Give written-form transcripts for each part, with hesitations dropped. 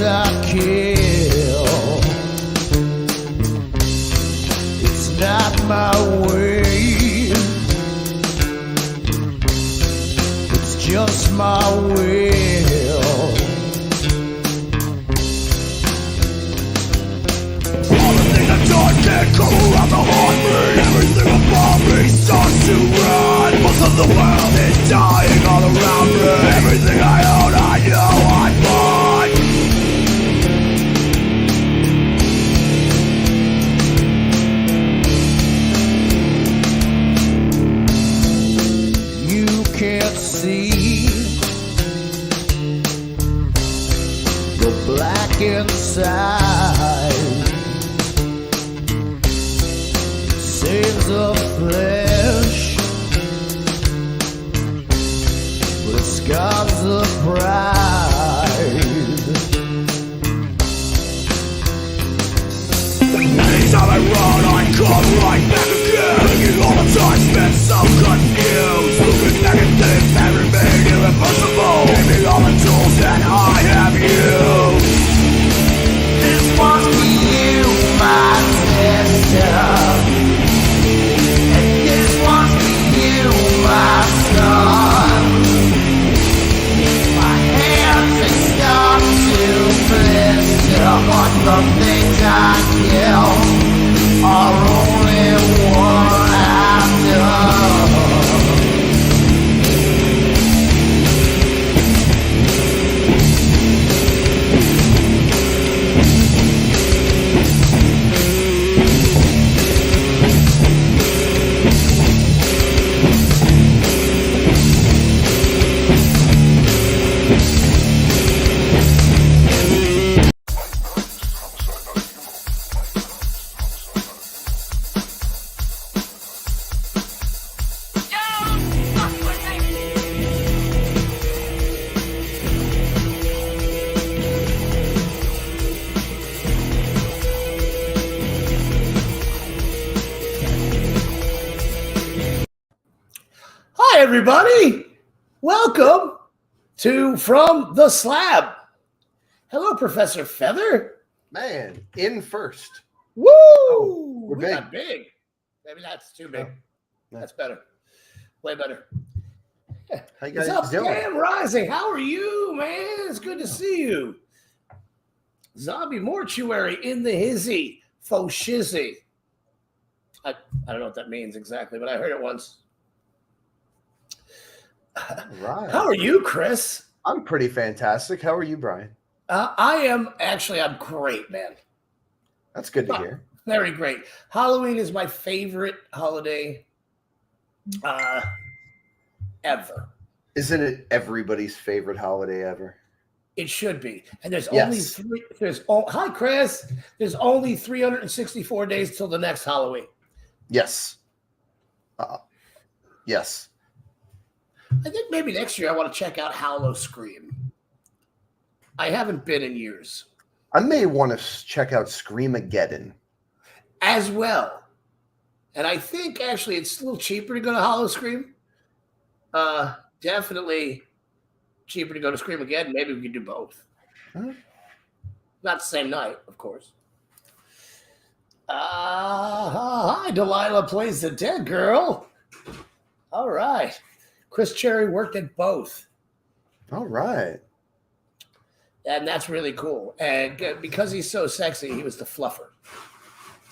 I kill. It's not my way, it's just my will. Everything I done can't come around to haunt me. Everything about me starts to run. Most of the world is dying all around me. Everything I own, I know I bought. You can't see the black inside. Saves the flesh, but it scars the pride. Anytime I run, I come right back again. Thinking all the time spent so confused. Looking back at things that remain irreversible. Giving all the tools that I have used. This must be you, my sister. My son, my hands they start to blister, but the things I kill are only one after. Hi, everybody. Welcome to From the Slab. Hello, Professor Feather. Man, in first. Woo! We're We big. got big. Maybe that's too big. No. That's better. Way better. How you guys What's up, doing? Sam Rising? How are you, man? It's good to see you. Zombie Mortuary in the hizzy. Faux shizzy. I don't know what that means exactly, but I heard it once. Right. How are you, Chris? I'm pretty fantastic. How are you, Brian? I'm great, man. That's good to hear. Very great. Halloween is my favorite holiday ever. Isn't it everybody's favorite holiday ever? It should be. And there's Yes. only hi, Chris. There's only 364 days till the next Halloween. Yes. Yes. I think maybe next year I want to check out Hallow Scream. I haven't been in years. I may want to check out Screamageddon. As well. And I think actually it's a little cheaper to go to Hallow Scream. Definitely cheaper to go to Scream again. Maybe we could do both. Huh? Not the same night, of course. Hi, Delilah plays the dead girl. All right. Chris Cherry worked at both. All right. And that's really cool. And because he's so sexy, he was the fluffer,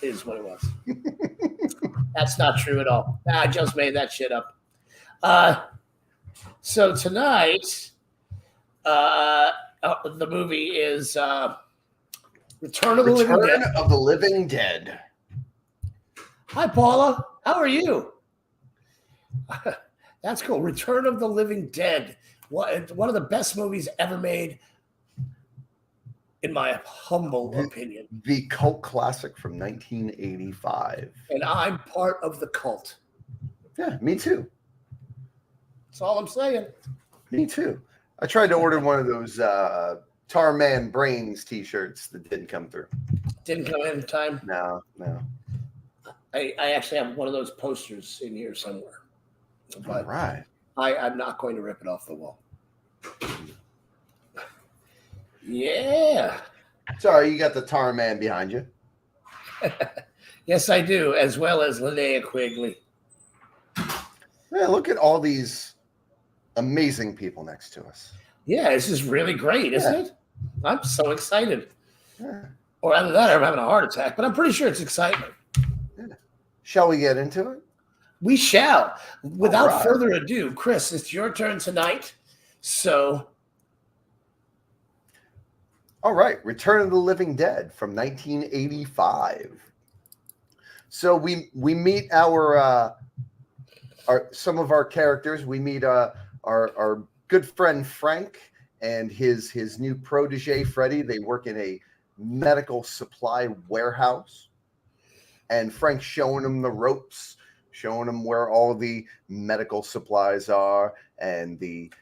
is what it was. That's not true at all. I just made that shit up. So tonight, the movie is Return of the Living Dead. Return of the Living Dead. Hi, Paula. How are you? That's cool. Return of the Living Dead. One of the best movies ever made, in my humble opinion. The cult classic from 1985. And I'm part of the cult. Yeah, me too. That's all I'm saying. Me too. I tried to order one of those Tarman Brains t-shirts that didn't come through. Didn't come in time. No. I actually have one of those posters in here somewhere. But All right. I'm not going to rip it off the wall. Yeah. Sorry, you got the Tar Man behind you. Yes, I do, as well as Linnea Quigley. Yeah, look at all these amazing people next to us. Yeah, this is really great, isn't it? I'm so excited. Yeah. Or either that or I'm having a heart attack, but I'm pretty sure it's excitement. Yeah. Shall we get into it? We shall. Without right. further ado, Chris, it's your turn tonight. So, all right, Return of the Living Dead from 1985. So we meet our some of our characters. We meet our good friend Frank and his new protege Freddie. They work in a medical supply warehouse, and Frank's showing them the ropes, showing them where all the medical supplies are and the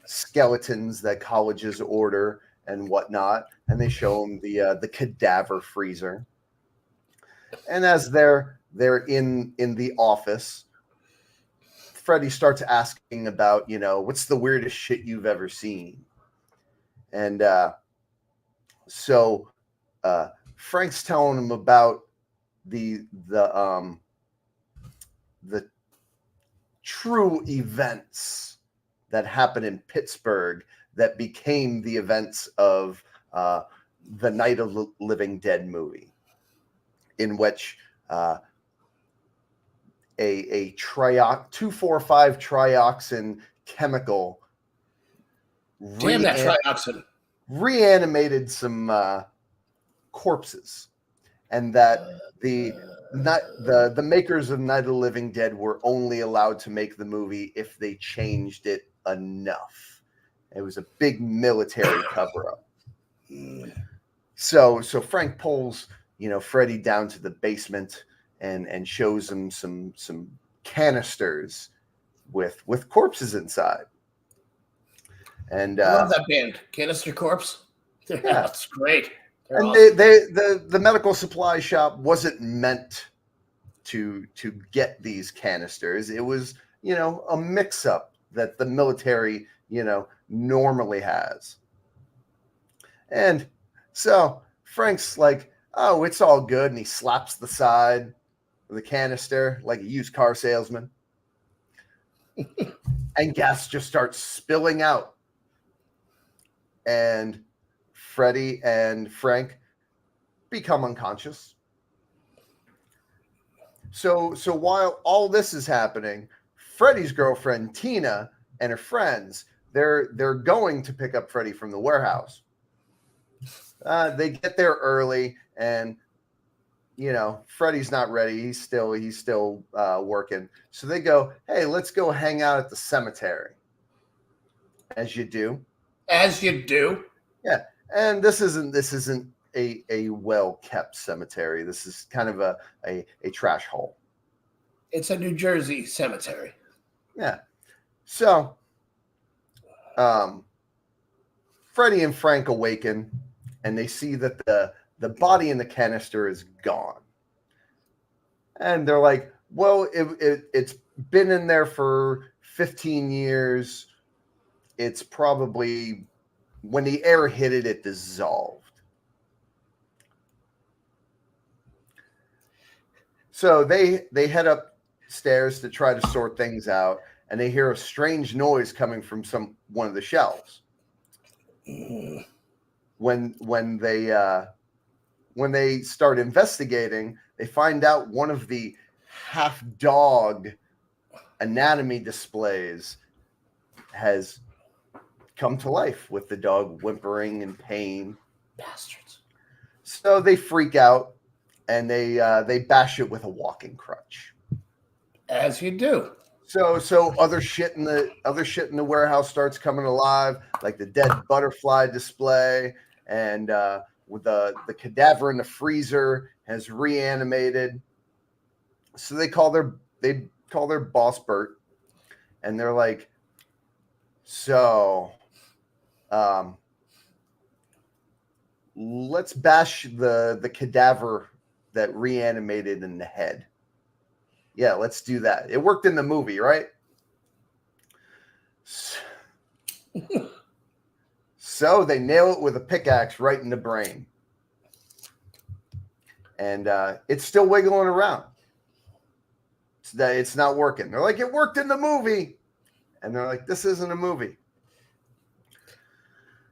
skeletons that colleges order and whatnot. And they show them the cadaver freezer. And as they're in the office, Freddie starts asking about, what's the weirdest shit you've ever seen? And so Frank's telling him about the true events that happened in Pittsburgh that became the events of the Night of the Living Dead movie, in which a 2,4,5 trioxin chemical damn that trioxin. Reanimated some corpses, and that the makers of Night of the Living Dead were only allowed to make the movie if they changed it enough. It was a big military cover-up. So Frank pulls Freddie down to the basement and shows him some canisters with corpses inside. And I love that band, Canister Corpse. Yeah, that's great. They're awesome. The medical supply shop wasn't meant to get these canisters. It was a mix-up that the military normally has. And so Frank's like, oh, it's all good, and he slaps the side of the canister like a used car salesman. And gas just starts spilling out. And Freddie and Frank become unconscious. So while all this is happening, Freddie's girlfriend Tina and her friends, they're going to pick up Freddie from the warehouse. They get there early, and Freddie's not ready. He's still working. So they go, hey, let's go hang out at the cemetery. As you do. As you do. Yeah. And this isn't a well-kept cemetery. This is kind of a trash hole. It's a New Jersey cemetery. Yeah. So Freddie and Frank awaken, and they see that the body in the canister is gone. And they're like, well, it's been in there for 15 years. It's probably, when the air hit it, it dissolved. So they head upstairs to try to sort things out, and they hear a strange noise coming from one of the shelves. When they start investigating, they find out one of the half dog anatomy displays has come to life, with the dog whimpering in pain. Bastards. So they freak out, and they bash it with a walking crutch. As you do. So other shit in the warehouse starts coming alive, like the dead butterfly display, and with the cadaver in the freezer has reanimated. So they call their boss Bert, and they're like, so let's bash the cadaver that reanimated in the head. Yeah, let's do that. It worked in the movie, right? So they nail it with a pickaxe right in the brain. And it's still wiggling around. It's not working. They're like, it worked in the movie. And they're like, this isn't a movie.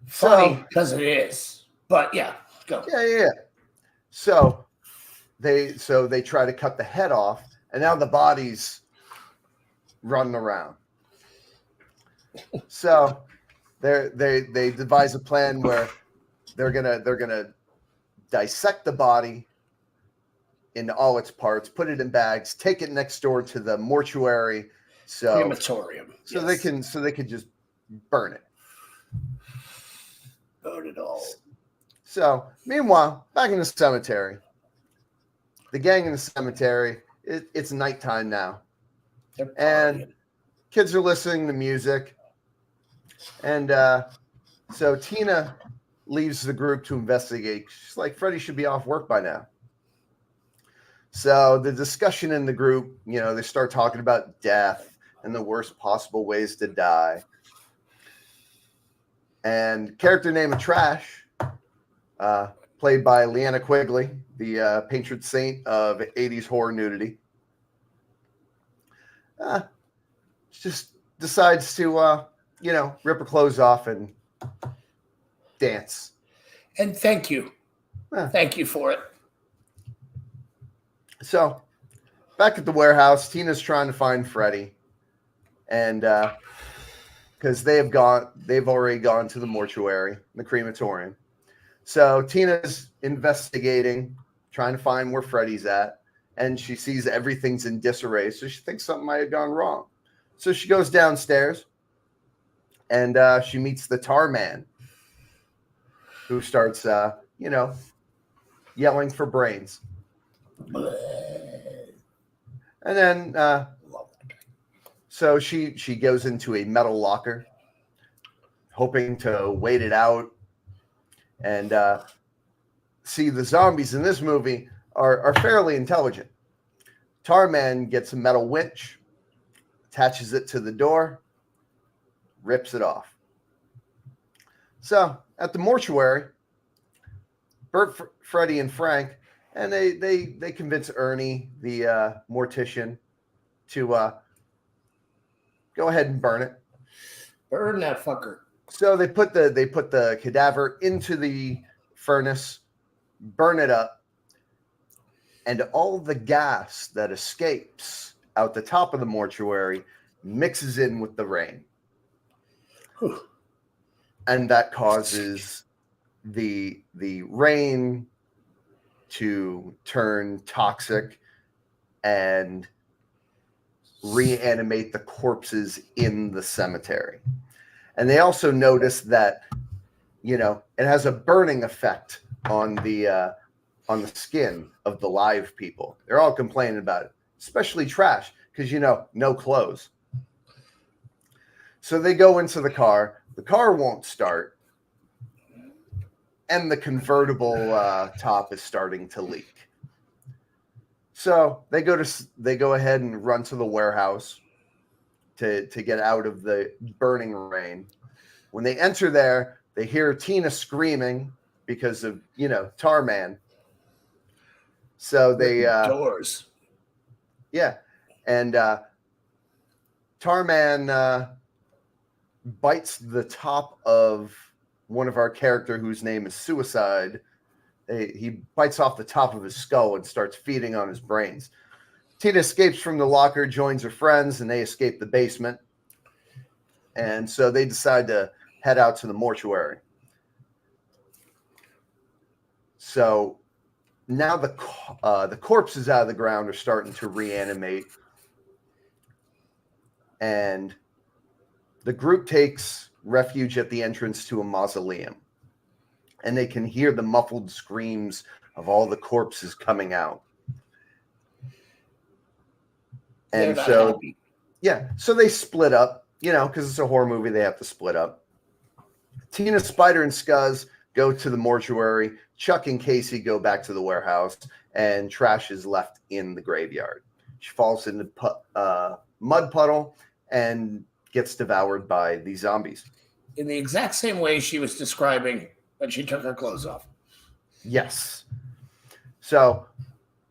Funny because it is. But yeah, go. Yeah. So they try to cut the head off, and now the body's running around. So they devise a plan where they're gonna dissect the body into all its parts, put it in bags, take it next door to the mortuary, Crematorium. So they can just burn it. Burn it all. So meanwhile, back in the cemetery, the gang in the cemetery, it's nighttime now. And kids are listening to music. And so Tina leaves the group to investigate. She's like, Freddie should be off work by now. So the discussion in the group, they start talking about death and the worst possible ways to die. And character name of Trash, played by Leanna Quigley, the patron saint of 80s horror nudity, just decides to, rip her clothes off and dance. And thank you. Thank you for it. So, back at the warehouse, Tina's trying to find Freddie, and because they've already gone to the mortuary, the crematorium. So Tina's investigating, trying to find where Freddie's at, and she sees everything's in disarray, so she thinks something might have gone wrong. So she goes downstairs, and she meets the tar man, who starts, yelling for brains. And then, so she goes into a metal locker, hoping to wait it out. And see, the zombies in this movie are fairly intelligent. Tarman gets a metal winch, attaches it to the door, rips it off. So at the mortuary, Bert, Freddie, and Frank, and they convince Ernie, the mortician, to go ahead and burn it. Burn that fucker. So they put the cadaver into the furnace, burn it up, and all the gas that escapes out the top of the mortuary mixes in with the rain. Whew. And that causes the rain to turn toxic and reanimate the corpses in the cemetery. And they also notice that, it has a burning effect on the skin of the live people. They're all complaining about it, especially Trash, because, no clothes. So they go into the car. The car won't start. And the convertible top is starting to leak. So they go ahead and run to the warehouse to get out of the burning rain. When they enter there, they hear Tina screaming because of, Tarman. So they doors. Yeah. And Tarman bites the top of one of our character whose name is Suicide. He bites off the top of his skull and starts feeding on his brains. Tina escapes from the locker, joins her friends, and they escape the basement. And so they decide to head out to the mortuary. So now the corpses out of the ground are starting to reanimate. And the group takes refuge at the entrance to a mausoleum. And they can hear the muffled screams of all the corpses coming out. And so, happy. So they split up, because it's a horror movie, they have to split up. Tina, Spider, and Scuzz go to the mortuary. Chuck and Casey go back to the warehouse, and Trash is left in the graveyard. She falls in the mud puddle and gets devoured by the zombies. in the exact same way she was describing when she took her clothes off. Yes. So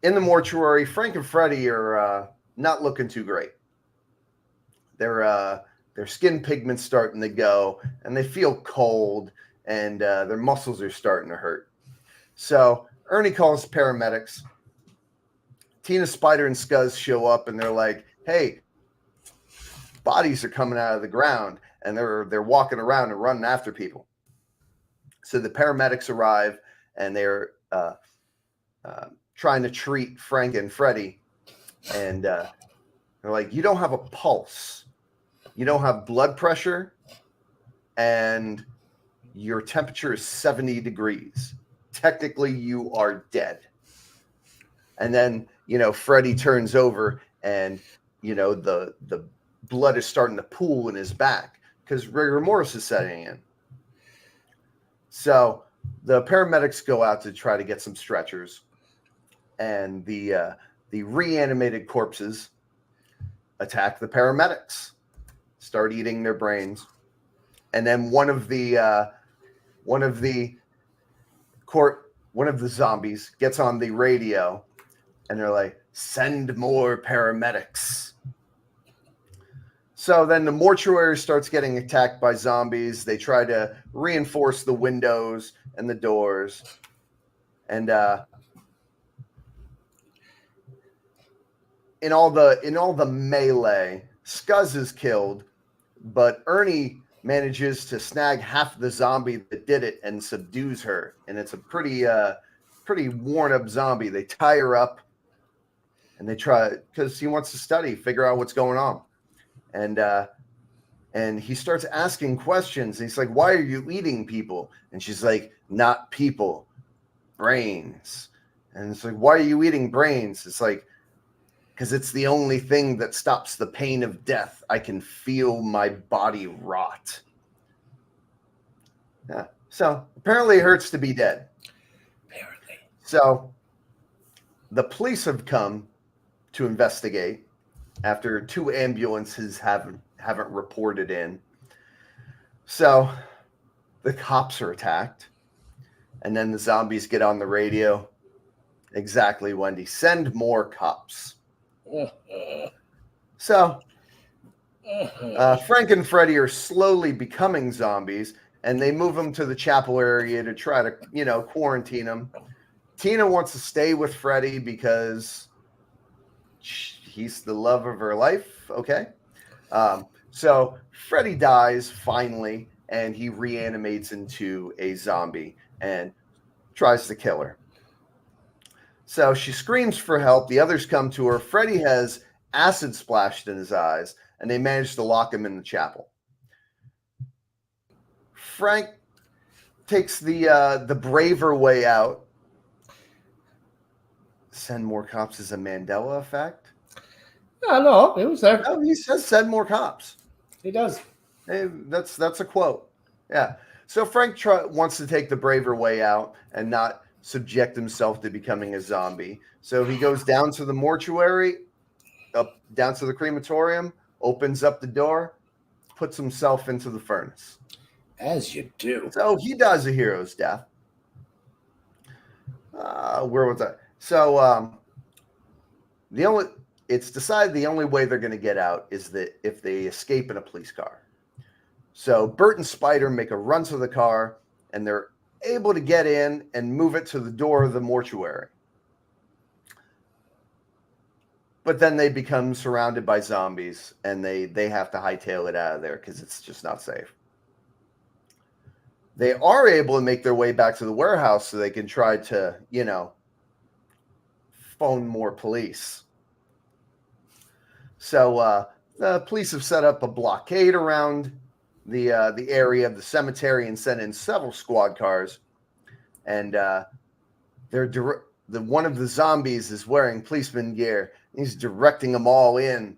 in the mortuary, Frank and Freddie are not looking too great. Their skin pigment's starting to go, and they feel cold, and their muscles are starting to hurt. So Ernie calls paramedics. Tina, Spider, and Scuzz show up, and they're like, "Hey, bodies are coming out of the ground, and they're walking around and running after people." So the paramedics arrive, and they're trying to treat Frank and Freddie, and they're like, "You don't have a pulse, you don't have blood pressure, and your temperature is 70 degrees. Technically, you are dead." And then, Freddie turns over, and the blood is starting to pool in his back because rigor mortis is setting in. So the paramedics go out to try to get some stretchers, and the reanimated corpses attack the paramedics, start eating their brains, and then one of the zombies gets on the radio, and they're like, "Send more paramedics." So then the mortuary starts getting attacked by zombies. They try to reinforce the windows and the doors. And in all the melee, Scuzz is killed, but Ernie manages to snag half the zombie that did it and subdues her. And it's a pretty worn up zombie. They tie her up, and they try, because he wants to figure out what's going on. And he starts asking questions. He's like, "Why are you eating people?" And she's like, "Not people, brains." And it's like, "Why are you eating brains?" It's like, "Because it's the only thing that stops the pain of death. I can feel my body rot." Yeah. So apparently it hurts to be dead. Apparently. So the police have come to investigate after 2 ambulances haven't reported in. So the cops are attacked, and then the zombies get on the radio. Exactly, Wendy. Send more cops. So Frank and Freddie are slowly becoming zombies, and they move them to the chapel area to try to, quarantine them. Tina wants to stay with Freddie because he's the love of her life. Okay. So Freddie dies finally, and he reanimates into a zombie and tries to kill her. So she screams for help. The others come to her. Freddie has acid splashed in his eyes, and they manage to lock him in the chapel. Frank takes the braver way out. Send more cops is a Mandela effect. No, it was there. No, he says send more cops. He does. Hey, that's a quote. Yeah. So Frank wants to take the braver way out and not subject himself to becoming a zombie. So he goes down to the mortuary, down to the crematorium, opens up the door, puts himself into the furnace. As you do. So he dies a hero's death. Where was that? So it's decided the only way they're going to get out is that if they escape in a police car. So Bert and Spider make a run to the car, and they're able to get in and move it to the door of the mortuary. But then they become surrounded by zombies, and they have to hightail it out of there because it's just not safe. They are able to make their way back to the warehouse so they can try to, phone more police. So the police have set up a blockade around the area of the cemetery and sent in several squad cars. And one of the zombies is wearing policeman gear. He's directing them all in.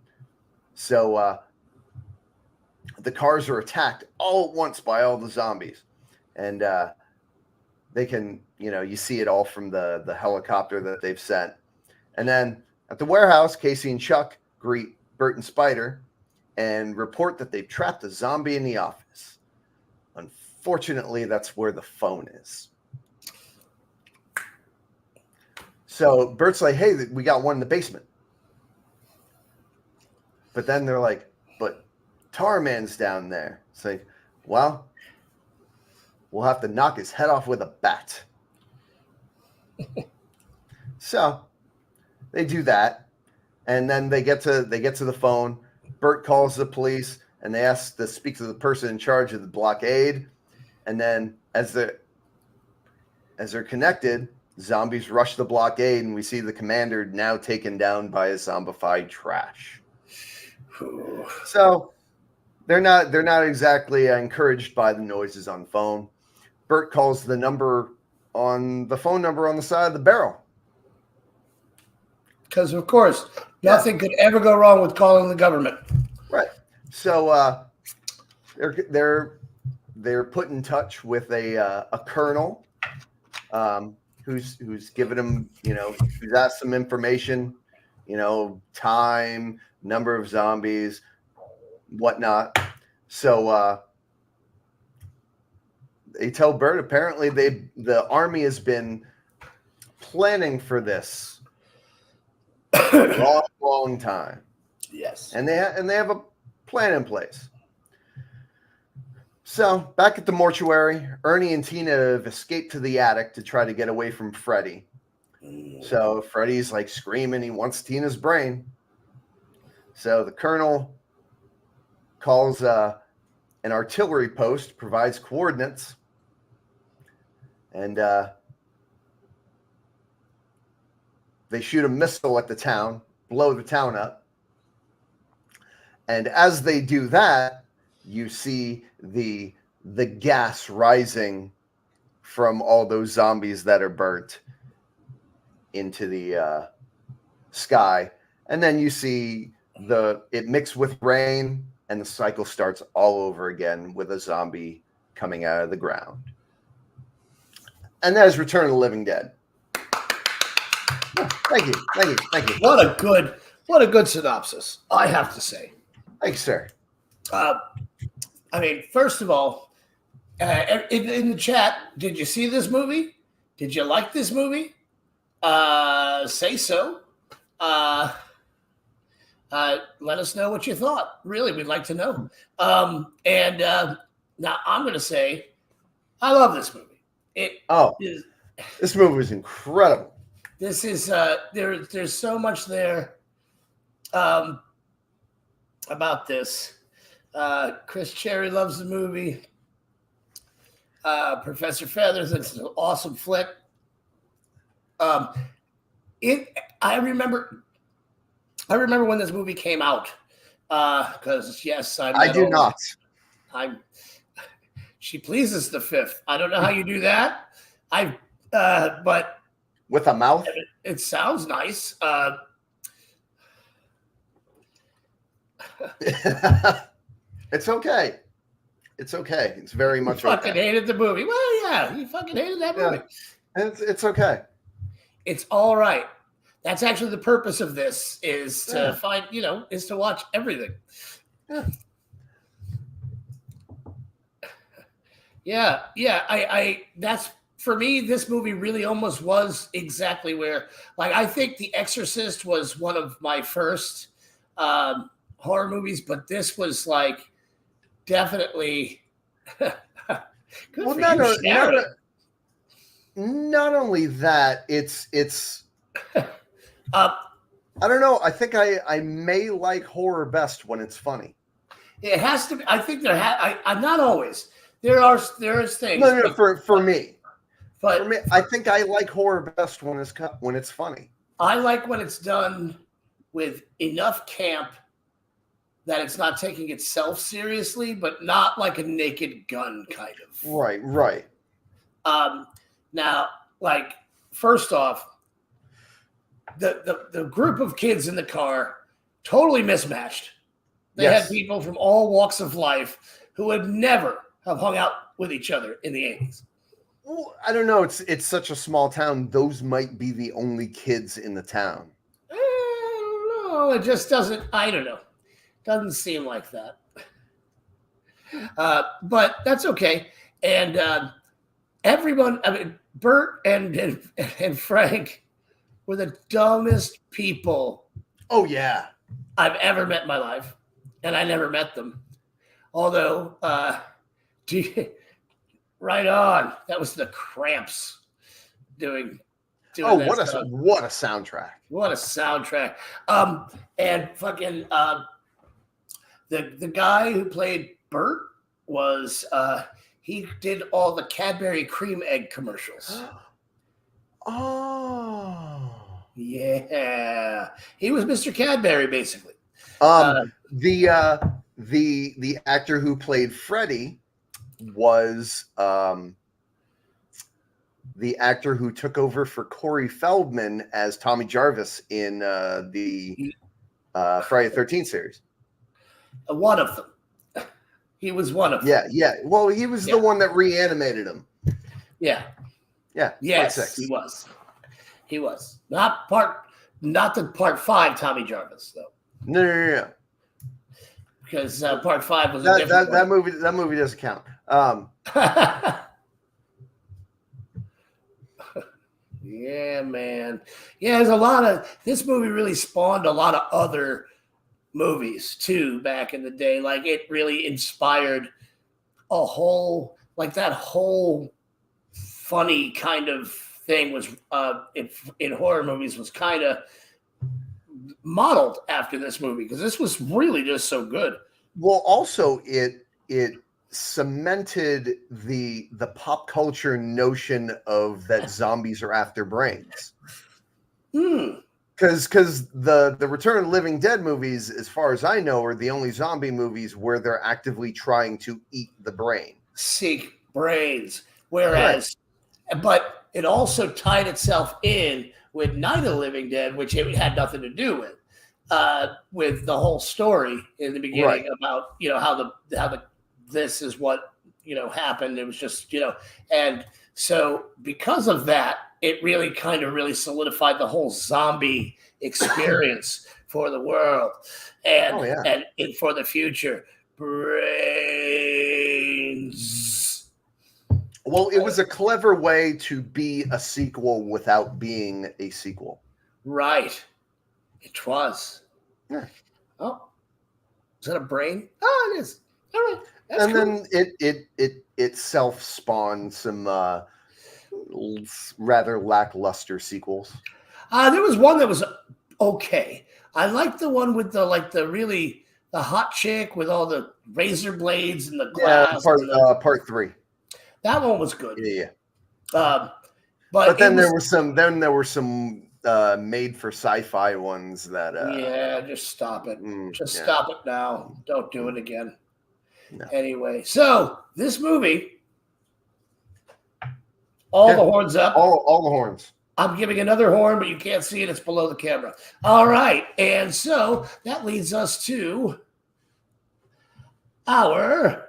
So the cars are attacked all at once by all the zombies. And they can, you see it all from the helicopter that they've sent. And then at the warehouse, Casey and Chuck greet Bert and Spider and report that they've trapped a zombie in the office. Unfortunately, that's where the phone is. So Bert's like, hey, we got one in the basement. But then they're like, but Tarman's down there. It's like, well, we'll have to knock his head off with a bat. So they do that. And then they get to the phone. Bert calls the police and they ask to speak to the person in charge of the blockade. And then as they're connected, zombies rush the blockade, and we see the commander now taken down by a zombified trash. So they're not exactly encouraged by the noises on the phone. Bert calls the phone number on the side of the barrel. Because of course, nothing could ever go wrong with calling the government. Right. So they're put in touch with a colonel who's given them, who's asked some information, time, number of zombies, whatnot. So they tell Bert apparently the army has been planning for this a long time. Yes. And they have a plan in place. So back at the mortuary, Ernie and Tina have escaped to the attic to try to get away from Freddy. So Freddy's like screaming, he wants Tina's brain. So the colonel calls an artillery post, provides coordinates, and they shoot a missile at the town, blow the town up. And as they do that, you see the gas rising from all those zombies that are burnt into the sky. And then you see it mixed with rain, and the cycle starts all over again with a zombie coming out of the ground. And that is Return of the Living Dead. Thank you. What a good synopsis, I have to say. Thanks, sir. I mean, first of all, in the chat, did you see this movie? Did you like this movie? Say so. Let us know what you thought. Really, we'd like to know. Now I'm going to say, I love this movie. This movie is incredible. This is there's so much there about this. Chris Cherry loves the movie. Professor Feathers, it's an awesome flick. I remember when this movie came out. Because yes, I do not. She pleases the fifth. I don't know how you do that. But with a mouth, it sounds nice. It's okay. It's okay. It's very much okay. Fucking hated the movie. Well, yeah, you fucking hated that movie. It's okay. It's all right. That's actually the purpose of this is to find, is to watch everything. Yeah. I that's for me, this movie really almost was exactly where, like, I think The Exorcist was one of my first horror movies, but this was like definitely well, not only that, it's I don't know. I think I may like horror best when it's funny. It has to be. I think I'm not always. There is things. No, for me. But for me, I think I like horror best when it's funny. I like when it's done with enough camp that it's not taking itself seriously, but not like a Naked Gun kind of. Right. Now, like, first off, the group of kids in the car totally mismatched. They had people from all walks of life who would never have hung out with each other in the 80s. Well, I don't know. It's such a small town. Those might be the only kids in the town. I don't know. It just doesn't. I don't know. Doesn't seem like that. But that's okay. And everyone, I mean, Bert and Frank were the dumbest people Oh yeah. I've ever met in my life, and I never met them. Although, right on, that was the Cramps doing Oh, that stuff. what a soundtrack. What a soundtrack. And fucking the guy who played Bert was he did all the Cadbury cream egg commercials. Oh. Yeah. He was Mr. Cadbury, basically. The actor who played Freddy was the actor who took over for Corey Feldman as Tommy Jarvis in the Friday the 13th series. One of them. He was one of them. Yeah. Well, he was the one that reanimated him. Yeah. Yeah. Yes, he was. He was. Not the part 5 Tommy Jarvis, though. No. Because part 5 was that movie doesn't count. Yeah, man. Yeah, there's a lot of this movie really spawned a lot of other movies too back in the day. Like it really inspired a whole that whole funny kind of thing was in horror movies was kind of modeled after this movie because this was really just so good. Well, also it cemented the pop culture notion of that zombies are after brains. Because the Return of the Living Dead movies, as far as I know, are the only zombie movies where they're actively trying to eat the brain. Seek brains. Whereas, but it also tied itself in with Night of the Living Dead, which it had nothing to do with the whole story in the beginning about, how this is what, happened. It was just, and so because of that, it really kind of really solidified the whole zombie experience for the world and for the future. Brains. Well, it was a clever way to be a sequel without being a sequel. Right. It was. Yeah. Oh, is that a brain? Oh, it is. All right. That's and cool. Then it itself spawned some rather lackluster sequels. There was one that was okay. I liked the one with the hot chick with all the razor blades and the glass. Yeah, part 3. That one was good. Yeah. But then there were some made for sci-fi ones that. Just stop it. Stop it now. Don't do it again. No. Anyway, so this movie, all the horns up. All the horns. I'm giving another horn, but you can't see it. It's below the camera. All right. And so that leads us to our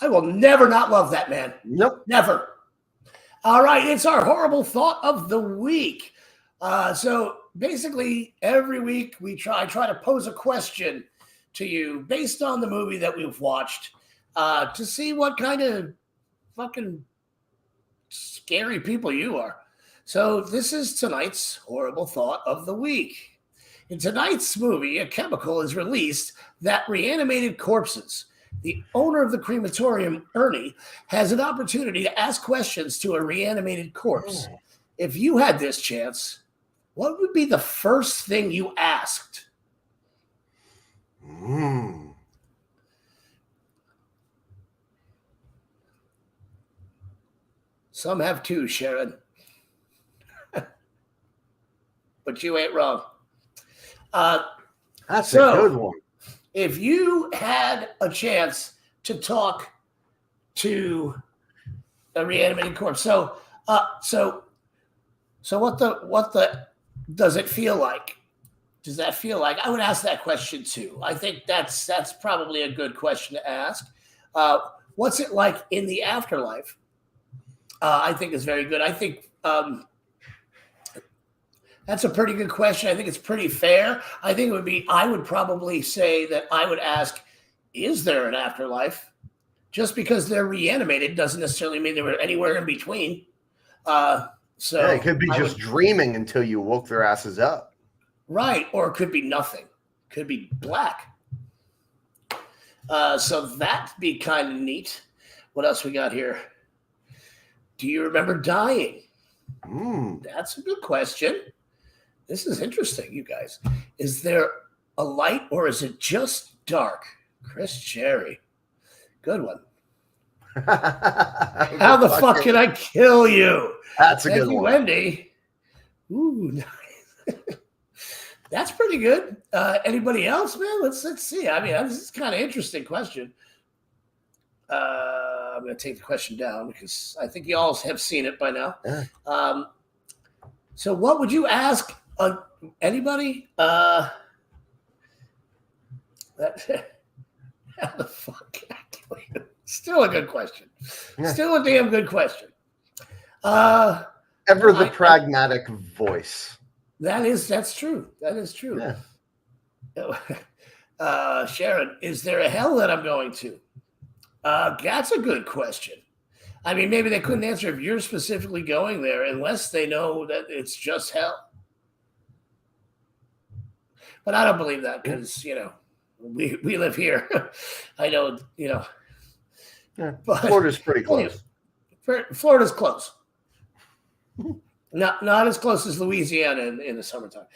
I will never not love that man. Nope. Never. All right. It's our horrible thought of the week. So basically, every week we try to pose a question to you based on the movie that we've watched to see what kind of fucking scary people you are. So this is tonight's horrible thought of the week. In tonight's movie, a chemical is released that reanimated corpses. The owner of the crematorium, Ernie, has an opportunity to ask questions to a reanimated corpse. If you had this chance, what would be the first thing you asked? Some have two, Sharon. But you ain't wrong. That's a good one. If you had a chance to talk to a reanimated corpse, so what the does it feel like? Does that feel like? I would ask that question too. I think that's probably a good question to ask. What's it like in the afterlife? I think is very good. I think that's a pretty good question. I think it's pretty fair. I think it would be, I would probably say that I would ask, is there an afterlife? Just because they're reanimated doesn't necessarily mean they were anywhere in between. So yeah, it could be just dreaming until you woke their asses up. Right. Or it could be nothing. Could be black. So that'd be kind of neat. What else we got here? Do you remember dying? That's a good question. This is interesting, you guys. Is there a light or is it just dark? Chris Cherry. Good one. How the fuck can I kill you? That's a good one. Wendy. Ooh, nice. That's pretty good. Anybody else, man? Let's see. I mean, this is kind of interesting question. I'm going to take the question down because I think you all have seen it by now. Yeah. So what would you ask anybody? How the fuck can I kill you? Still a good question. Yeah. Still a damn good question. Ever the pragmatic voice. That's true. That is true. Yeah. Sharon, is there a hell that I'm going to? That's a good question. I mean, maybe they couldn't answer if you're specifically going there unless they know that it's just hell. But I don't believe that because, we live here. I know, Yeah. But Florida's pretty close. Florida's close. Not as close as Louisiana in the summertime.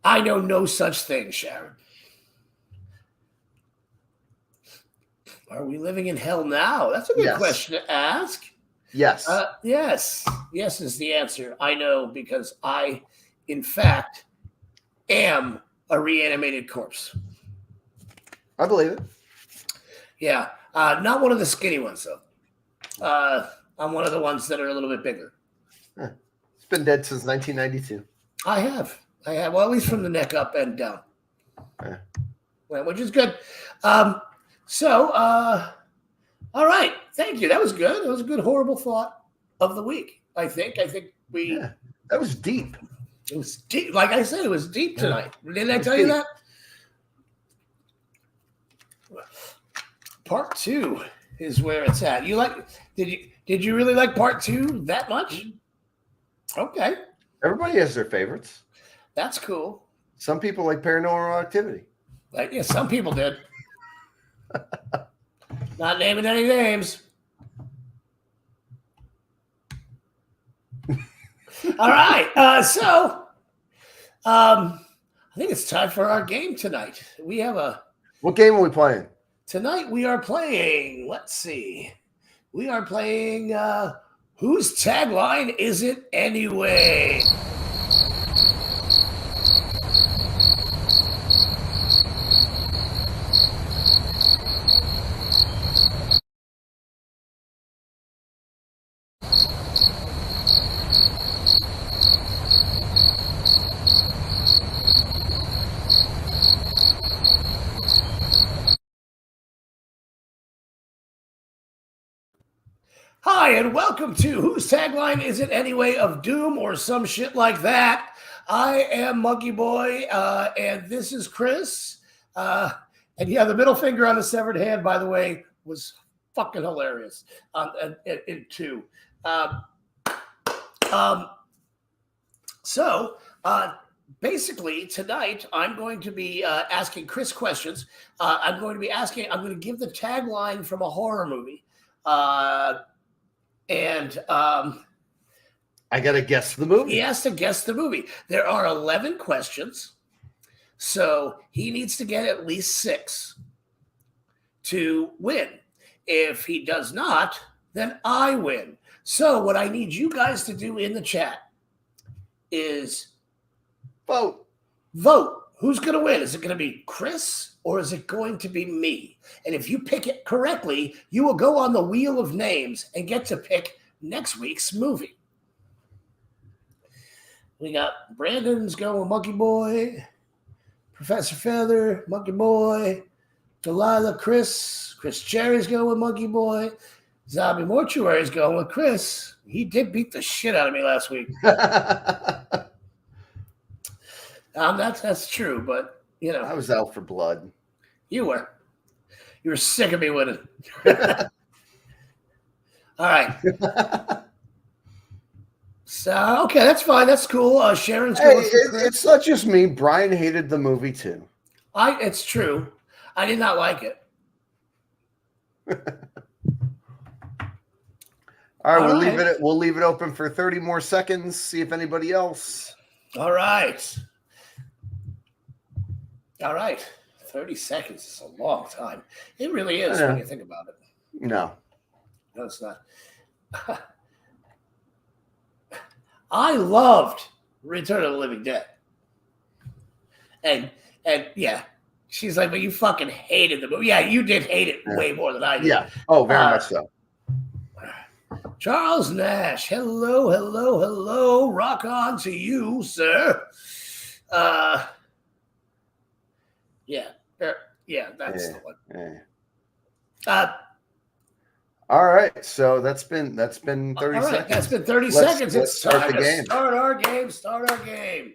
I know no such thing, Sharon. Are we living in hell now? That's a good question to ask. Yes. Yes. Yes is the answer. I know because I, in fact, am a reanimated corpse. I believe it. Yeah. Not one of the skinny ones, though. I'm one of the ones that are a little bit bigger. It's been dead since 1992. I have. Well, at least from the neck up and down. Yeah. Well, which is good. So, all right. Thank you. That was good. It was a good, horrible thought of the week, I think. Yeah, that was deep. It was deep. Like I said, it was deep tonight. Didn't I tell you that? Part 2 is where it's at. Did you really like part 2 that much? Okay. Everybody has their favorites. That's cool. Some people like Paranormal Activity. Yeah, some people did. Not naming any names. All right. I think it's time for our game tonight. We have What game are we playing? Tonight we are playing, let's see. We are playing Whose Tagline Is It Anyway? Hi, and welcome to Whose Tagline Is It Anyway of Doom or some shit like that. I am Monkey Boy, and this is Chris. And yeah, the middle finger on the severed hand, by the way, was fucking hilarious in 2. Basically, tonight I'm going to be asking Chris questions. I'm going to give the tagline from a horror movie. And I got to guess the movie. He has to guess the movie. There are 11 questions. So he needs to get at least 6 to win. If he does not, then I win. So what I need you guys to do in the chat is vote. Who's going to win? Is it going to be Chris or is it going to be me? And if you pick it correctly, you will go on the wheel of names and get to pick next week's movie. We got Brandon's going with Monkey Boy, Professor Feather, Monkey Boy, Delilah, Chris Cherry's going with Monkey Boy, Zombie Mortuary's going with Chris. He did beat the shit out of me last week. That's true, but you know, I was out for blood. You were sick of me winning. All right. So okay, that's fine. That's cool. Sharon's going for Chris. It's not just me. Brian hated the movie too. It's true. I did not like it. All right, we'll leave it open for 30 more seconds. See if anybody else. All right. 30 seconds is a long time. It really is when you think about it. No, it's not. I loved Return of the Living Dead. And yeah, she's like, but you fucking hated the movie. Yeah, you did hate it way more than I did. Yeah. Oh, very much so. Charles Nash, hello. Rock on to you, sir. Yeah, that's the one. Yeah. All right, so that's been 30 seconds. That's been 30 seconds. Let's start the game. Start our game.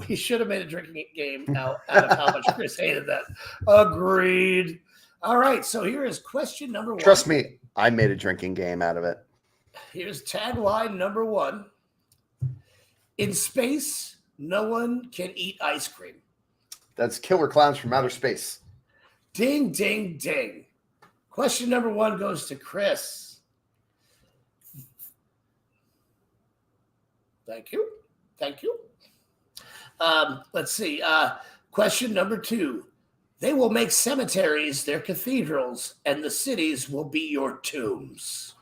We should have made a drinking game out of how much Chris hated that. Agreed. All right, so here is question number 1. Trust me, I made a drinking game out of it. Here's tagline number 1. In space, no one can eat ice cream. That's Killer Clowns from Outer Space. Ding, ding, ding. Question number 1 goes to Chris. Thank you. Let's see. Question number 2. They will make cemeteries their cathedrals, and the cities will be your tombs.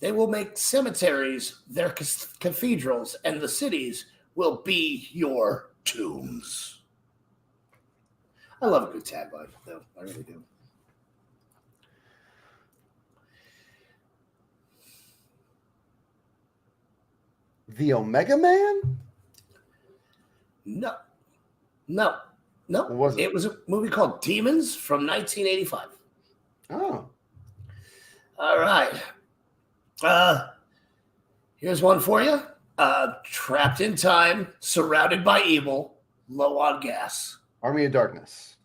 They will make cemeteries their cathedrals, and the cities will be your tombs. I love a good tagline, though. I really do. The Omega Man? No. What was it? It was a movie called Demons from 1985. Oh. All right. Here's one for you. Trapped in time, surrounded by evil, low on gas. Army of Darkness.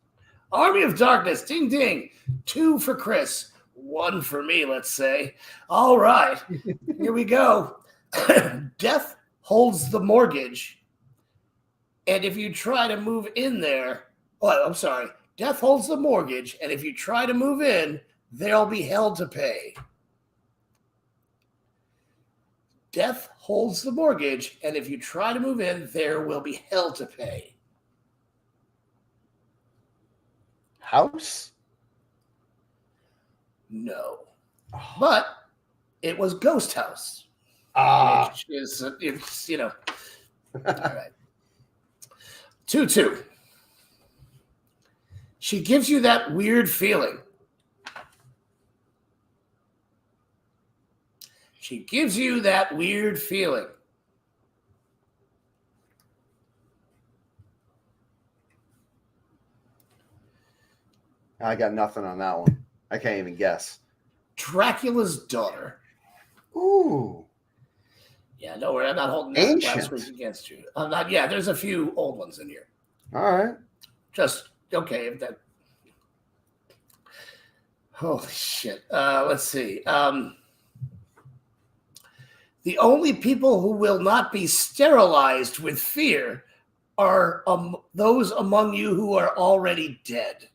Army of Darkness. Ding, ding. 2 for Chris. 1 for me, let's say. All right. Here we go. Death holds the mortgage. And if you try to move in there, Death holds the mortgage. And if you try to move in, there'll be hell to pay. Death holds the mortgage. And if you try to move in, there will be hell to pay. House? No. But it was Ghost House. Which is, all right. 2-2. She gives you that weird feeling. I got nothing on that one. I can't even guess. Dracula's Daughter. Ooh. Yeah, don't worry. I'm not holding that last week against you. I'm not. Yeah, there's a few old ones in here. All right. Just okay. If that. Holy shit. Let's see. The only people who will not be sterilized with fear are those among you who are already dead.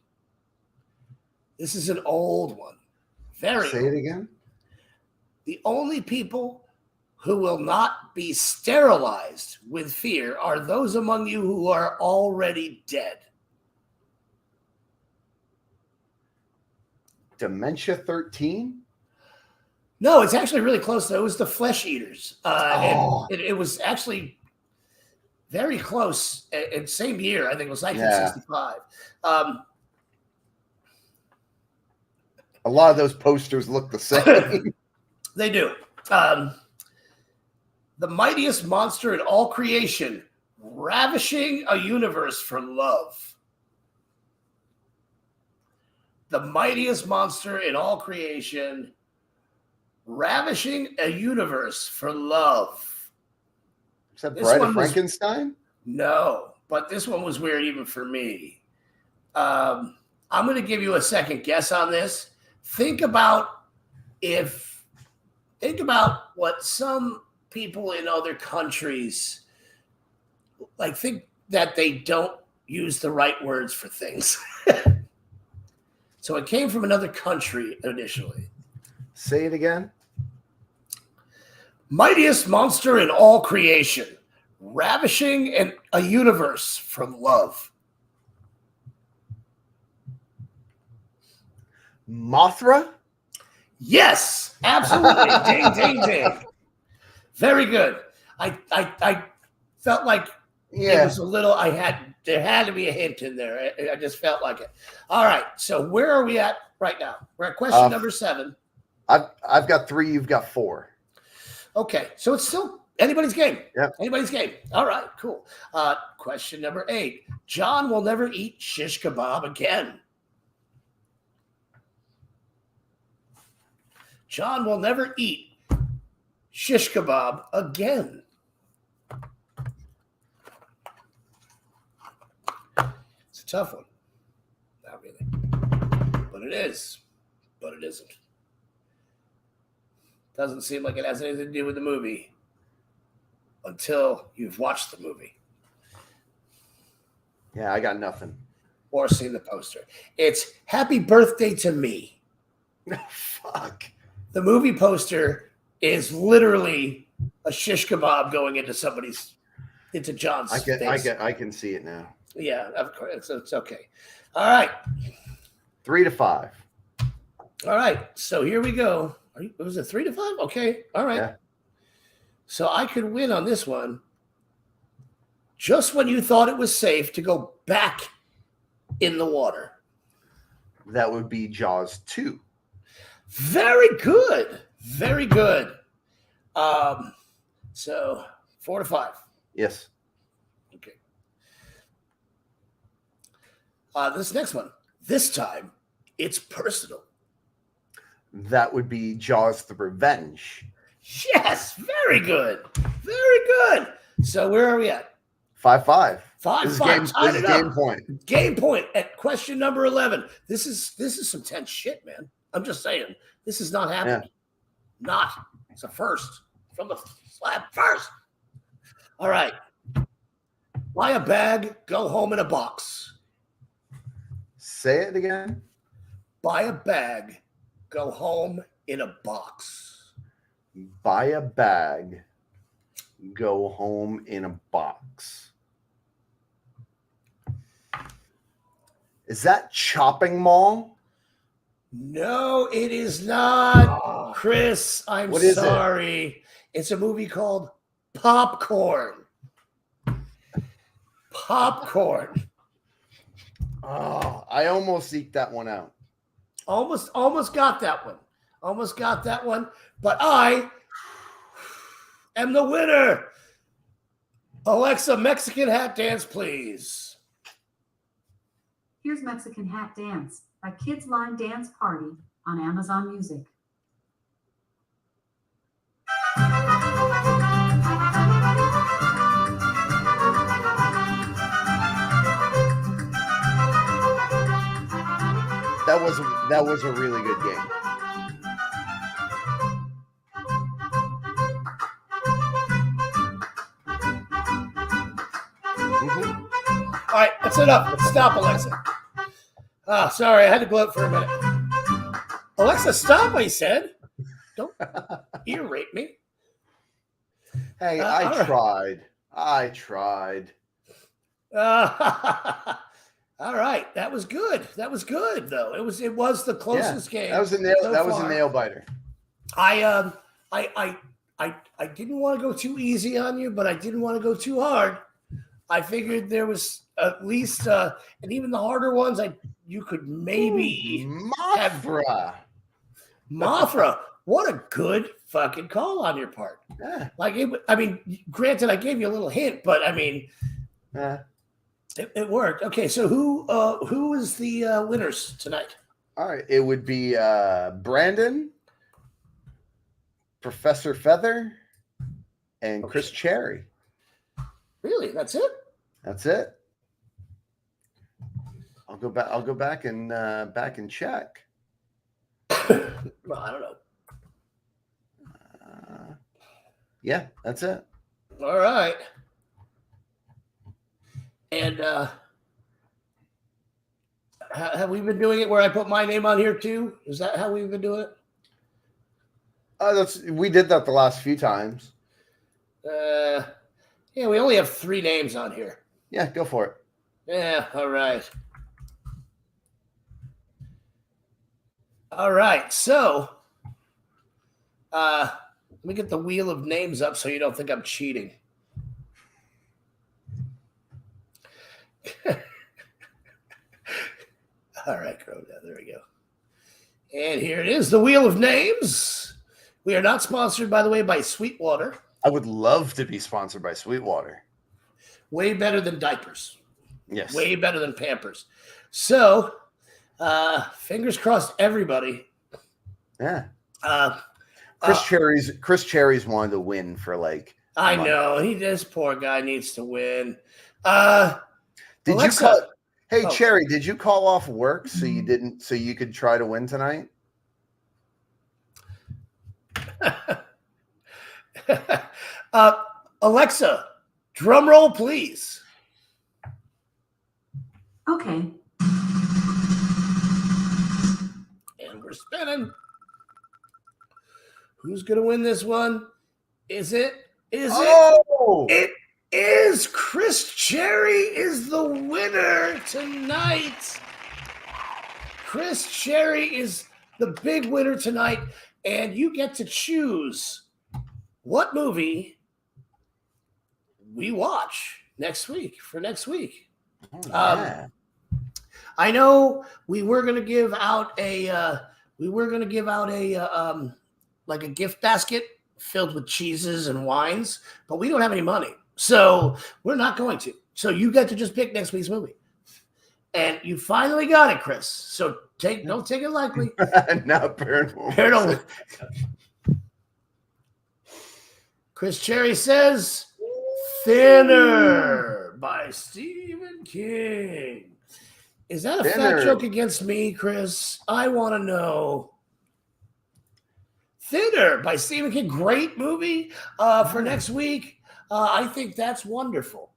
This is an old one. Very. Say it again. The only people who will not be sterilized with fear are those among you who are already dead. Dementia 13? No, it's actually really close, though. It was the Flesh Eaters. It was actually very close. And same year, I think it was 1965. A lot of those posters look the same. They do. The mightiest monster in all creation, ravishing a universe for love. The mightiest monster in all creation, ravishing a universe for love. Is that This Bride one of was- Frankenstein? No, but this one was weird even for me. I'm going to give you a second guess on this. Think about what some people in other countries like. Think that they don't use the right words for things. So it came from another country initially. Say it again. Mightiest monster in all creation, ravishing a universe from love. Mothra? Yes, absolutely. Ding, ding, ding. Very good. I felt like it was a little. There had to be a hint in there. I just felt like it. All right. So where are we at right now? We're at question number 7. I've got 3. You've got 4. Okay. So it's still anybody's game. Yep. Anybody's game. All right. Cool. Question number 8. John will never eat shish kebab again. John will never eat shish kebab again. It's a tough one. Not really. But it is. But it isn't. Doesn't seem like it has anything to do with the movie until you've watched the movie Yeah, I got nothing. or seen the poster. It's Happy Birthday to Me. Fuck. The movie poster is literally a shish kebab going into John's face. I can see it now. Yeah, of course. It's okay. All right. 3 to 5. All right. So here we go. Was it 3 to 5? Okay. All right. Yeah. So I could win on this one. Just when you thought it was safe to go back in the water. That would be Jaws 2. Very good. Very good. So 4 to 5. Yes. Okay. This next one. This time, it's personal. That would be Jaws the Revenge. Yes, very good. Very good. So where are we at? 5-5. 5-5. This is game point. Game point at question number 11. This is some tense shit, man. I'm just saying. This is not happening. Yeah. Not. It's a first. From the slab first. All right. Buy a bag, go home in a box. Say it again. Buy a bag, go home in a box. Buy a bag, go home in a box. Is that Chopping Mall? No, it is not. Oh. Chris, I'm What is it? sorry. It's a movie called Popcorn. Popcorn. Oh, I almost eked that one out. Almost got that one. Almost got that one. But I am the winner. Alexa, Mexican hat dance, please. Here's Mexican Hat Dance by Kids Line Dance Party on Amazon Music. That was a really good game. All right, that's enough. Let's stop, Alexa. Sorry, I had to gloat for a minute. Alexa, stop, I said. Don't irate me. Hey, all right. I tried. All right, that was good. That was good, though. It was the closest game. That was a nail. so that was far. a nail biter. I didn't want to go too easy on you, but I didn't want to go too hard. I figured there was at least, and even the harder ones, you could maybe Mothra. Mothra. What a good fucking call on your part. Yeah. Like, I mean, granted, I gave you a little hint, but I mean, Yeah. it worked. Okay, so who is the winners tonight? All right. It would be Brandon, Professor Feather, and Chris Cherry. Really? That's it? That's it. I'll go back and check. Well, I don't know. Yeah, that's it. All right. And have we been doing it where I put my name on here too? Is that how we've been doing it? We did that the last few times. Yeah, we only have 3 names on here. Yeah, go for it. Yeah, all right. All right, so let me get the wheel of names up so you don't think I'm cheating. All right, Crow. There we go. And here it is, the wheel of names. We are not sponsored, by the way, by Sweetwater. I would love to be sponsored by Sweetwater. Way better than diapers. Yes. Way better than Pampers. So, fingers crossed, everybody. Yeah. Chris Cherry's wanted to win for like. I know this poor guy needs to win. Did Alexa. you call? Hey, Oh. Cherry, did you call off work so you could try to win tonight? Alexa, drum roll, please. Okay. And we're spinning. Who's gonna win this one? Is it? It is Chris Cherry is the winner tonight. Chris Cherry is the big winner tonight, and you get to choose what movie we watch next week for next week. Yeah. I know we were gonna give out a like a gift basket filled with cheeses and wines, but we don't have any money, so we're not going to. So you get to just pick next week's movie, and you finally got it, Chris. So don't take it lightly. Not paranormal. Paranormal. Chris Cherry says Thinner by Stephen King. Is that a fat joke against me, Chris? I want to know. Thinner by Stephen King. Great movie for next week. I think that's wonderful.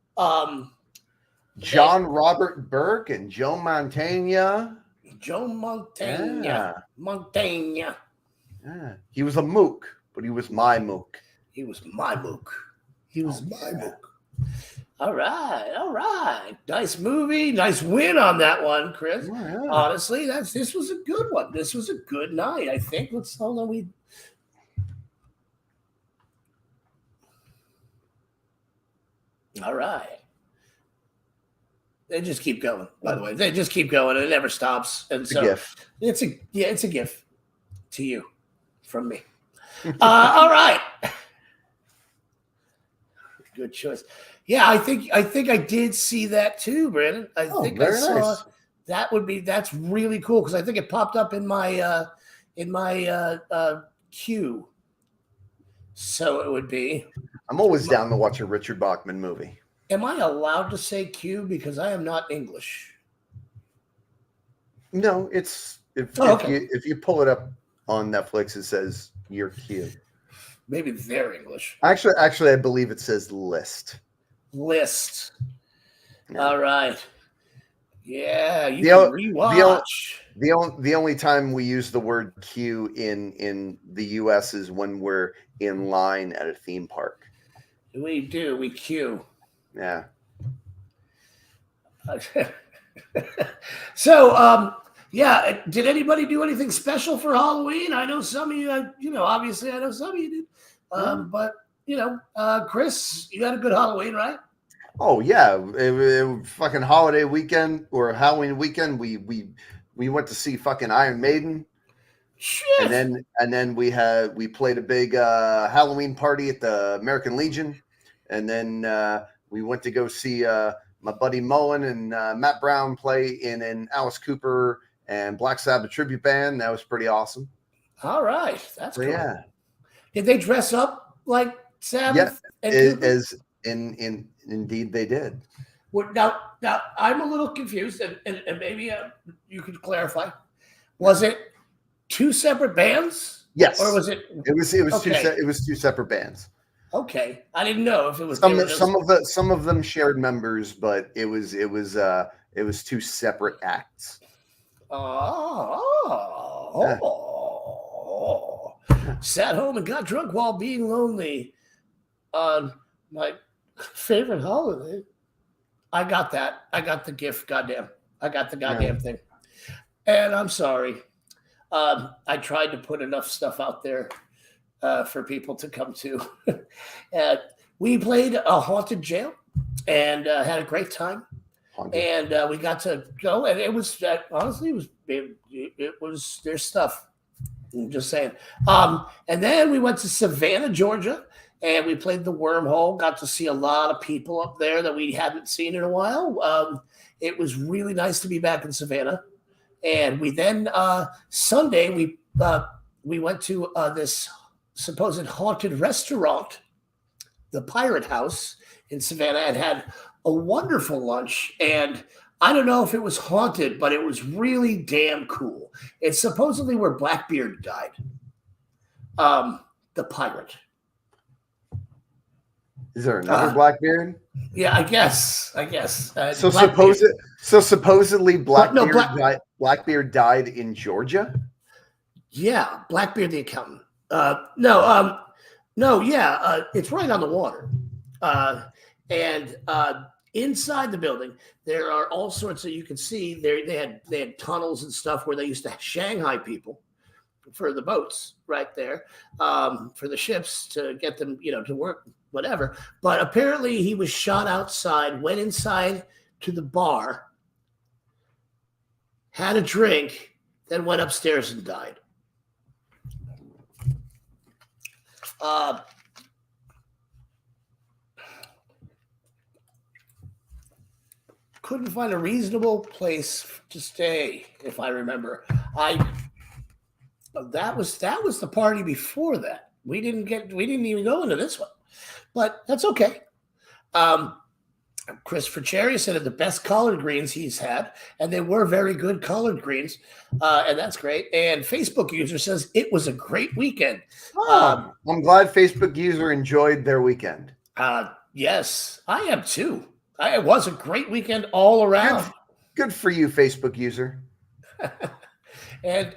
John Robert Burke and Joe Mantegna. Joe Mantegna. Yeah. Mantegna. Yeah. He was a mook, but he was my mook. He was my mook. He was my mook. All right. Nice movie. Nice win on that one, Chris. Oh, yeah. Honestly, this was a good one. This was a good night, I think. Let's hold on. All right. They just keep going, by the way. They just keep going. It never stops. And so It's a gift. it's a gift to you from me. All right. Good choice. Yeah, I think I did see that too, Brandon. I think I saw nice. That's really cool because I think it popped up in my queue. So it would be. I'm always down to watch a Richard Bachman movie. Am I allowed to say queue because I am not English? No, it's if you pull it up on Netflix, it says your queue. Maybe they're English. Actually, I believe it says list. List. Yeah. All right. Yeah, you can rewatch. The only time we use the word queue in the U.S. is when we're in line at a theme park. We do. We queue. Yeah. So, yeah. Did anybody do anything special for Halloween? I know some of you. Obviously, I know some of you did. But Chris, you had a good Halloween, right? Oh yeah, it fucking holiday weekend or Halloween weekend. We went to see fucking Iron Maiden. Shit. And then we played a big Halloween party at the American Legion, and then we went to go see my buddy Mullen and Matt Brown play in an Alice Cooper and Black Sabbath tribute band. That was pretty awesome. All right, that's cool. Yeah. Did they dress up like Sabbath? Indeed they did. Well, now I'm a little confused, and maybe you could clarify. Was it two separate bands? Yes. Or was it? It was okay. It was two separate bands. Okay, I didn't know if it was some of them shared members, but it was two separate acts. Sat home and got drunk while being lonely on my favorite holiday. I got that. I got the gift. Goddamn. I got the goddamn thing. And I'm sorry. I tried to put enough stuff out there for people to come to. We played a haunted jail and had a great time. And we got to go, and it was honestly, it was their stuff. I'm just saying. And then we went to Savannah, Georgia, and we played the Wormhole. Got to see a lot of people up there that we hadn't seen in a while. It was really nice to be back in Savannah. And we then Sunday we went to this supposed haunted restaurant, the Pirate House in Savannah, and had a wonderful lunch. And I don't know if it was haunted, but it was really damn cool. It's supposedly where Blackbeard died. The pirate. Is there another Blackbeard? Yeah, I guess. So supposedly Blackbeard died in Georgia? Yeah, Blackbeard the accountant. It's right on the water. And inside the building, there are all sorts of, you can see they had tunnels and stuff where they used to Shanghai people for the boats right there, for the ships to get them, to work, whatever. But apparently he was shot outside, went inside to the bar, had a drink, then went upstairs and died. Couldn't find a reasonable place to stay, if I remember. That was the party before that. We didn't even go into this one, but that's okay. Christopher Cherry said the best collard greens he's had, and they were very good collard greens, and that's great. And Facebook user says it was a great weekend. I'm glad Facebook user enjoyed their weekend. Yes, I am too. It was a great weekend all around. Good for you, Facebook user. And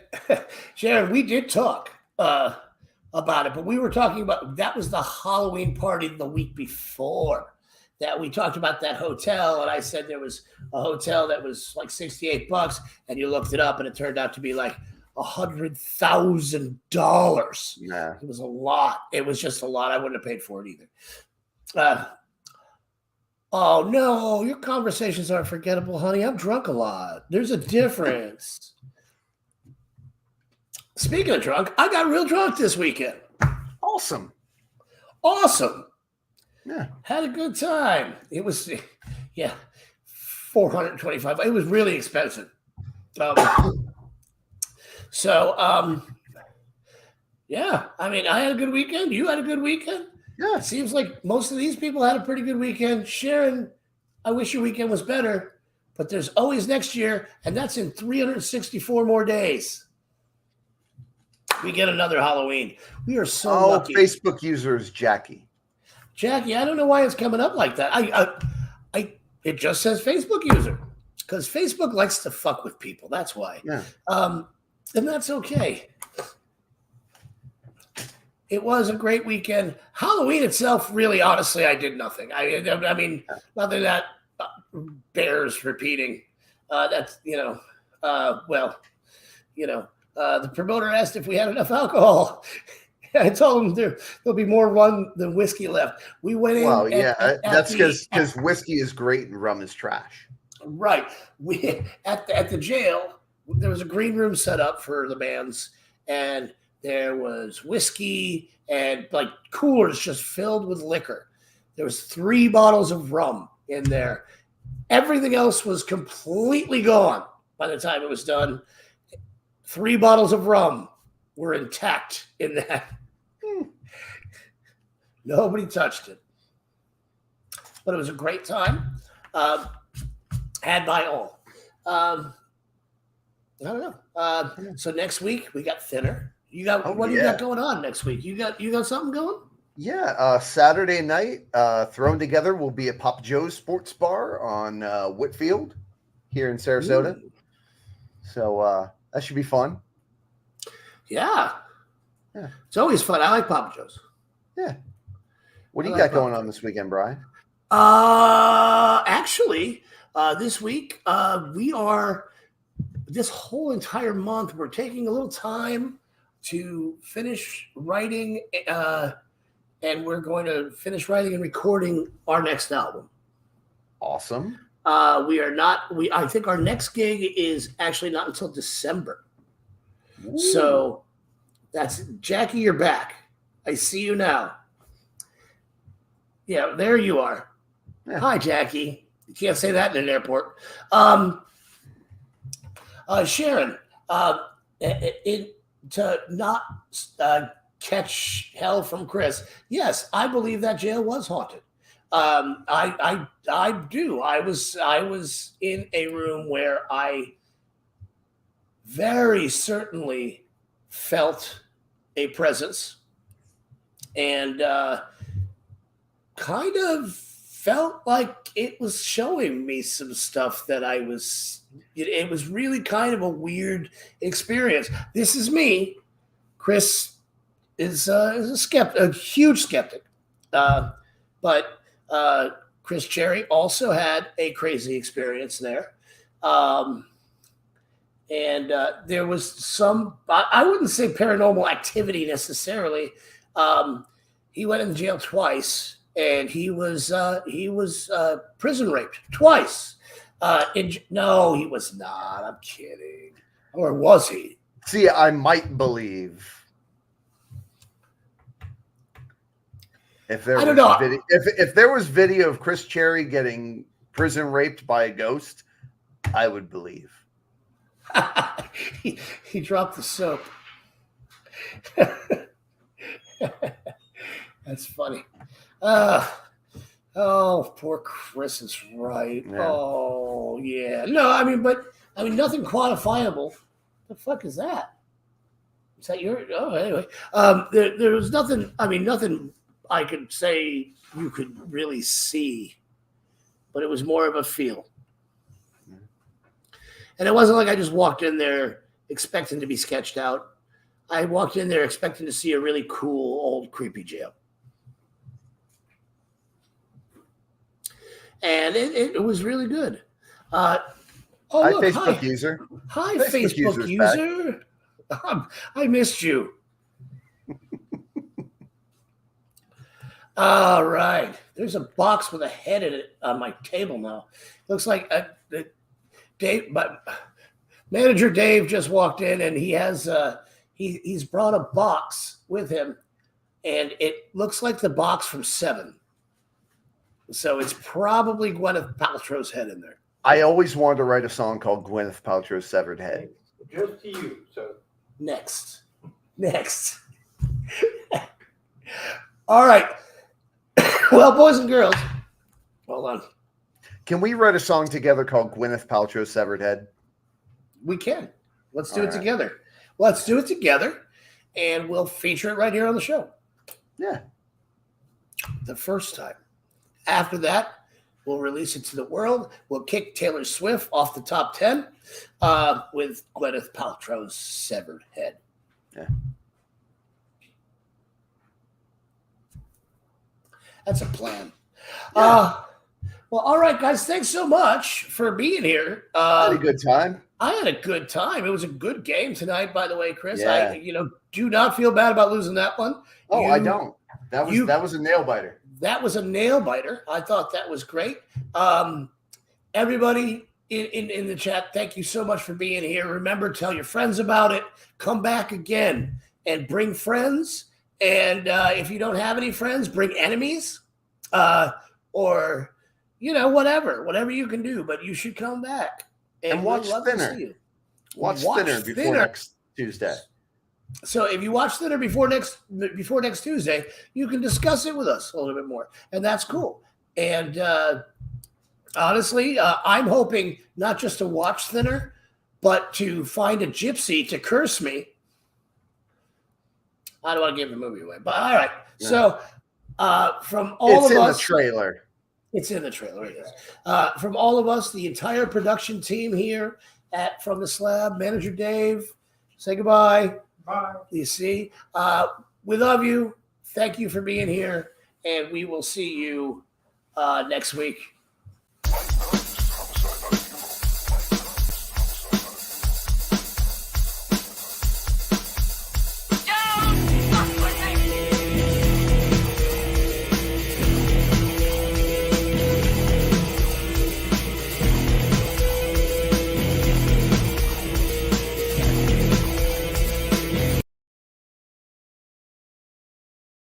Sharon, we did talk about it, but we were talking about that was the Halloween party the week before that we talked about that hotel, and I said there was a hotel that was like $68, and you looked it up, and it turned out to be like $100,000. Yeah, it was a lot. It was just a lot. I wouldn't have paid for it either. Oh, no, your conversations aren't forgettable, honey. I'm drunk a lot. There's a difference. Speaking of drunk, I got real drunk this weekend. Awesome. Yeah. Had a good time. It was, $425. It was really expensive. I mean, I had a good weekend. You had a good weekend? Yeah. It seems like most of these people had a pretty good weekend. Sharon, I wish your weekend was better, but there's always next year, and that's in 364 more days. We get another Halloween. We are so lucky. Facebook user is Jackie. Jackie, I don't know why it's coming up like that. It just says Facebook user because Facebook likes to fuck with people. That's why. Yeah. And that's okay. It was a great weekend. Halloween itself, really, honestly, I did nothing. I mean, nothing that bears repeating. The promoter asked if we had enough alcohol. I told him there'll be more rum than whiskey left. We went in. Well, that's because whiskey is great and rum is trash. Right. We at the jail, there was a green room set up for the bands, and there was whiskey and like coolers just filled with liquor. There was 3 bottles of rum in there. Everything else was completely gone by the time it was done. 3 bottles of rum were intact in that. Nobody touched it. But it was a great time. Had by all. I don't know. So next week we got Thinner. You got what do you got going on next week? You got something going? Yeah, Saturday night, Thrown Together will be at Papa Joe's Sports Bar on Whitfield here in Sarasota. Ooh. So that should be fun. Yeah. Yeah. It's always fun. I like Papa Joe's. Yeah. What do you I like got going Papa on this weekend, Brian? Actually, this week we are this whole entire month we're taking a little time to finish writing and we're going to finish writing and recording our next album. Awesome. I think our next gig is actually not until December. Ooh. So that's Jackie, you're back. I see you now. Yeah, there you are. Yeah. Hi, Jackie. You can't say that in an airport. Sharon, to not catch hell from Chris. Yes, I believe that jail was haunted. I do. I was in a room where I very certainly felt a presence and kind of felt like it was showing me some stuff that it was really kind of a weird experience. This is me. Chris is a huge skeptic. But Chris Cherry also had a crazy experience there. And there was some, I wouldn't say paranormal activity necessarily. He went in jail twice. And he was prison raped twice. No, he was not. I'm kidding. Or was he? See, I might believe if there I don't was know. video, if there was video of Chris Cherry getting prison raped by a ghost, I would believe. he dropped the soap. That's funny. Oh, poor Chris is right. Yeah. Oh, yeah. No, I mean, nothing quantifiable. The fuck is that? Is that your? Oh, anyway. There was nothing. I mean, nothing I could say you could really see, but it was more of a feel. And it wasn't like I just walked in there expecting to be sketched out. I walked in there expecting to see a really cool, old, creepy jail. And it was really good. Hi, look, Facebook user. Hi, Facebook Facebook user's user. I missed you. All right. There's a box with a head in it on my table now. Looks like Dave, but manager Dave just walked in and he has he's brought a box with him, and it looks like the box from Seven. So it's probably Gwyneth Paltrow's head in there. I always wanted to write a song called Gwyneth Paltrow's Severed Head. Just to you. So Next. All right. Well, boys and girls, hold on. Can we write a song together called Gwyneth Paltrow's Severed Head? We can. Let's do All it right. together. Let's do it together, and we'll feature it right here on the show. Yeah. The first time. After that, we'll release it to the world. We'll kick Taylor Swift off the top 10 with Gwyneth Paltrow's Severed Head. Yeah. That's a plan. Yeah. Well, all right, guys. Thanks so much for being here. I had a good time. I had a good time. It was a good game tonight, by the way, Chris. Yeah. I do not feel bad about losing that one. Oh, I don't. That was a nail biter. That was a nail biter. I thought that was great. Everybody, in the chat, thank you so much for being here. Remember, tell your friends about it. Come back again and bring friends. And if you don't have any friends, bring enemies, or whatever you can do. But you should come back And we'd watch love to Thinner. see you. Watch Thinner before next Tuesday. So if you watch Thinner before next Tuesday, you can discuss it with us a little bit more, and that's cool. And honestly, I'm hoping not just to watch Thinner, but to find a gypsy to curse me. I don't want to give the movie away, but all right. Yeah. So from all It's of in us, the trailer. it's in the trailer. It is. From all of us, the entire production team here from the Slab, Manager Dave, say goodbye. Bye. You see, we love you. Thank you for being here, and we will see you next week.